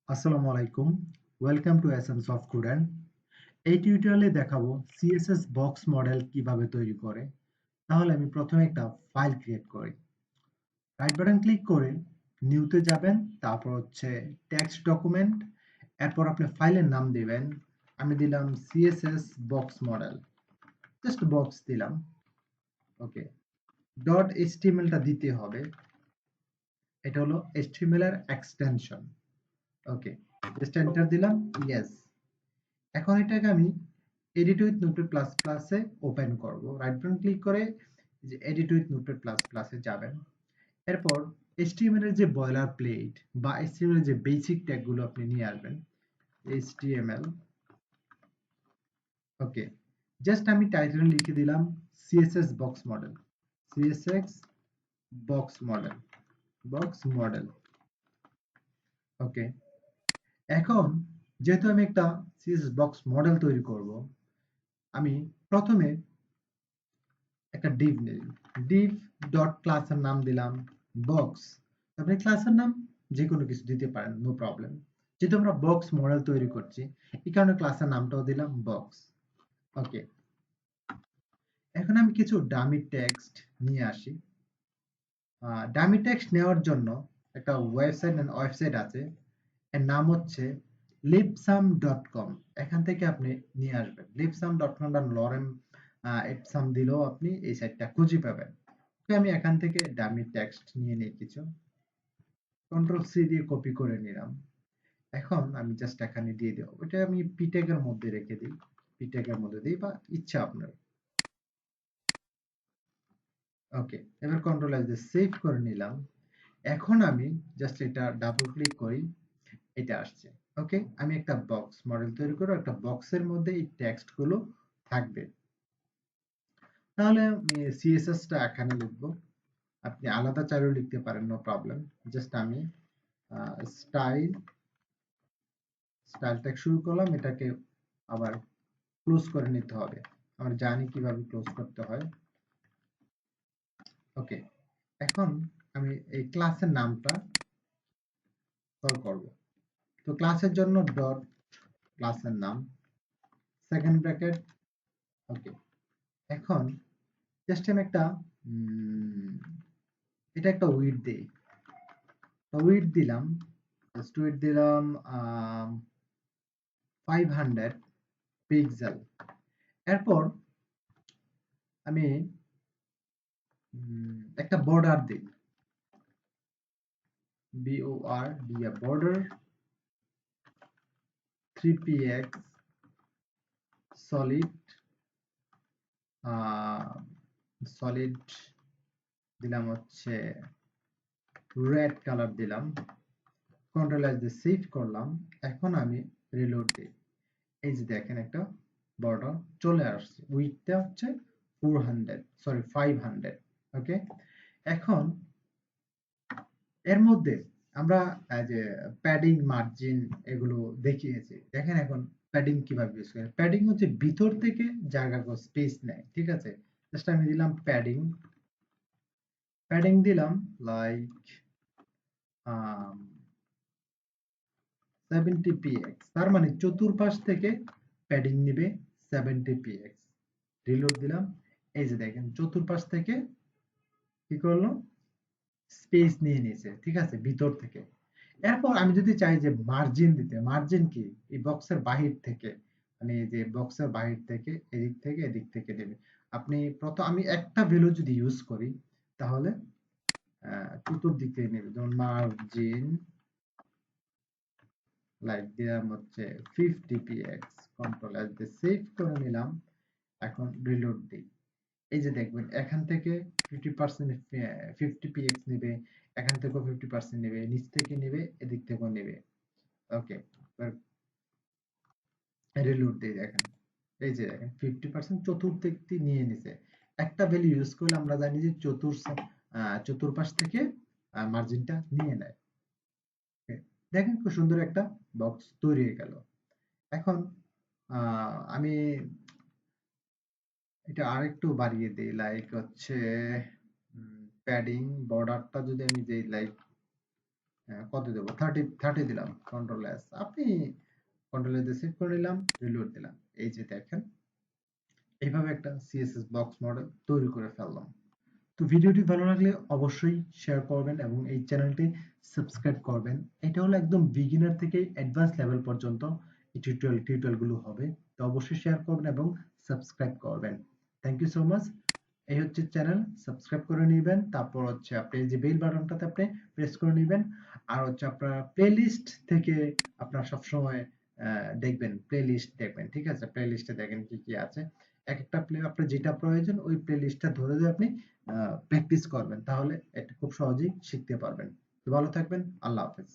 আসসালামু আলাইকুম। Welcome to Essence of Coden. এই টিউটোরিয়ালে দেখাবো সিএসএস বক্স মডেল কিভাবে তৈরি করে। তাহলে আমি প্রথমে একটা ফাইল ক্রিয়েট করি। রাইট বাটন ক্লিক করে নিউতে যাবেন, তারপর হচ্ছে টেক্সট ডকুমেন্ট, এরপর আপনি ফাইলের নাম দিবেন। আমি দিলাম CSS box model, just box দিলাম। ওকে, ডট এইচটিএমএলটা দিতে হবে, এটা হলো এইচটিএমএল এর এক্সটেনশন। ওকে, জাস্ট এন্টার দিলাম, ইয়েস। এখন এটাকে আমি এডিট উইথ নোটপ্যাড প্লাস প্লাসে ওপেন করব। রাইট বাটন ক্লিক করে যে এডিট উইথ নোটপ্যাড প্লাস প্লাসে যাবেন। এরপর এইচটিএমএল এর যে বয়লার প্লেট বা এইচটিএমএল এর যে বেসিক ট্যাগগুলো আপনি নিয়ে আসবেন। এইচটিএমএল, ওকে, জাস্ট আমি টাইটেল লিখে দিলাম CSS box model, CSS box model, box model. Okay, এখন যেহেতু আমি একটা সিএসএস বক্স মডেল তৈরি করব, আমি প্রথমে একটা ডিভ নেই, ডিভ ডট ক্লাসের নাম দিলাম বক্স। আপনি ক্লাসের নাম যে কোনো কিছু দিতে পারেন, নো প্রবলেম। যেহেতু আমরা বক্স মডেল তৈরি করছি, এই কারণে ক্লাসের নামটাও দিলাম বক্স। ওকে, এখন আমি কিছু ডামি টেক্সট নিয়ে আসি। ডামি টেক্সট নেওয়ার জন্য একটা ওয়েবসাইট আছে, এর নাম হচ্ছে lipsum.com। এখান থেকে আপনি নিয়ে আসবেন lipsum.com বা লরেম এপসাম দিলেও আপনি এই সাইটটা খুঁজে পাবেন। তো আমি এখান থেকে ডামি টেক্সট নিয়ে নিই কিছু, কন্ট্রোল সি দিয়ে কপি করে নিলাম। এখন আমি জাস্ট এখানে দিয়ে দেবো, ওটা আমি পিটেকের মধ্যে রেখে দিই, পিটেকের মধ্যে দিই বা ইচ্ছা আপনার। ওকে, এবার কন্ট্রোল এস দিয়ে সেভ করে নিলাম। এখন আমি জাস্ট এটা ডাবল ক্লিক করি, এটা আসছে। ওকে, আমি একটা বক্স মডেল তৈরি করব, একটা বক্সের মধ্যে এই টেক্সট গুলো থাকবে। তাহলে আমি সিএসএস টা এখানে লিখবো, আপনি আলাদা চাইলেও লিখতে পারেন, নো প্রবলেম। জাস্ট আমি স্টাইল স্টাইল ট্যাগ শুরু করলাম, এটাকে আবার ক্লোজ করে নিতে হবে, আমরা জানি কিভাবে ক্লোজ করতে হয়। ওকে, এখন আমি এই ক্লাসের নামটা কল করব। তো ক্লাসের জন্য ডট ক্লাসের নাম, সেকেন্ড ব্র্যাকেট। ওকে, এখন জাস্ট আমি একটা এটা একটা উইডথ দিই, উইডথ দিলাম, জাস্ট উইডথ দিলাম 500 পিক্সেল। এরপর আমি একটা বর্ডার দিই, BOR দিয়ে বর্ডার 3px সলিড, সলিড দিলাম হচ্ছে রেড কালার দিলাম, কন্ট্রোল এস দিয়ে সেভ করলাম। এখন আমি রিলোড দিই, এই যে দেখেন একটা বর্ডার চলে আসছে, উইডথটা হচ্ছে 500। ওকে, এখন এর মধ্যে আমরা যে প্যাডিং মার্জিন এগুলো দেখিয়েছি, দেখেন এখন প্যাডিং কিভাবে ইউজ করে। প্যাডিং হচ্ছে ভিতর থেকে জায়গা স্পেস নেয়, ঠিক আছে। জাস্ট আমি দিলাম প্যাডিং, প্যাডিং দিলাম লাইক 70px, তার মানে চতুর্পাশ থেকে প্যাডিং নিবে 70px। রিলোড দিলাম, এই যে দেখেন চতুর্পাশ থেকে কি করলো, স্পেস নিয়ে নিয়েছে, ঠিক আছে, ভিতর থেকে। এরপর আমি যদি চাই যে মার্জিন দিতে, মার্জিন কি এই বক্সের বাহির থেকে, মানে এই যে বক্সের বাহির থেকে এদিক থেকে এদিক থেকে দেবে। আপনি প্রথম আমি একটা ভ্যালু যদি ইউজ করি, তাহলে চতুর্দিক থেকে নেবে, যেমন মার্জিন লাইক দিলাম হচ্ছে 50px, কন্ট্রোল এস দিয়ে সেভ করে নিলাম। এখন রিলোড দিই, এই যে দেখবেন এখান থেকে 50% 50px নেবে, এখান থেকেও 50% নেবে, নিচ থেকে নেবে, এদিক থেকেও নেবে। ওকে, রিলোড দিয়ে দেখেন, এই যে দেখেন 50% চতুর্দিকটি নিয়ে নিছে। একটা ভ্যালু ইউজ করলে আমরা জানি যে চতুর্পাশ থেকে মার্জিনটা নিয়ে নেয়। দেখেন খুব সুন্দর একটা বক্স তৈরি হয়ে গেল। এখন আমি এটা আরেকটু বাড়িয়ে দিই, লাইক হচ্ছে প্যাডিং বর্ডারটা যদি আমি দেই লাইক কত দেব, 30 দিলাম, কন্ট্রোল এস, আপনি কন্ট্রোল এস দিয়ে সেভ করে নিলাম, রিলোড দিলাম। এই যে দেখেন এইভাবে একটা সিএসএস বক্স মডেল তৈরি করে ফেললাম। তো ভিডিওটি ভালো লাগলে অবশ্যই শেয়ার করবেন এবং এই চ্যানেলটি সাবস্ক্রাইব করবেন। এটা হলো একদম বিগিনার থেকে অ্যাডভান্স লেভেল পর্যন্ত এই টিউটোরিয়ালগুলো হবে। তো অবশ্যই শেয়ার করবেন এবং সাবস্ক্রাইব করবেন। Thank you so much. এই হচ্ছে চ্যানেল, সাবস্ক্রাইব করে নেবেন, তারপর হচ্ছে আপনি এই যে বেল বাটনটাতে আপনি প্রেস করে নেবেন। আর হচ্ছে আপনার প্লেলিস্ট থেকে আপনার সবসময় দেখবেন, প্লেলিস্ট দেখবেন, ঠিক আছে? প্লেলিস্টে দেখেন কি কি আছে। এক একটা আপনার যেটা প্রয়োজন ওই প্লেলিস্টটা ধরে ধরে আপনি প্র্যাকটিস করবেন, তাহলে এটা খুব সহজেই শিখতে পারবেন। তো ভালো থাকবেন, আল্লাহ হাফেজ।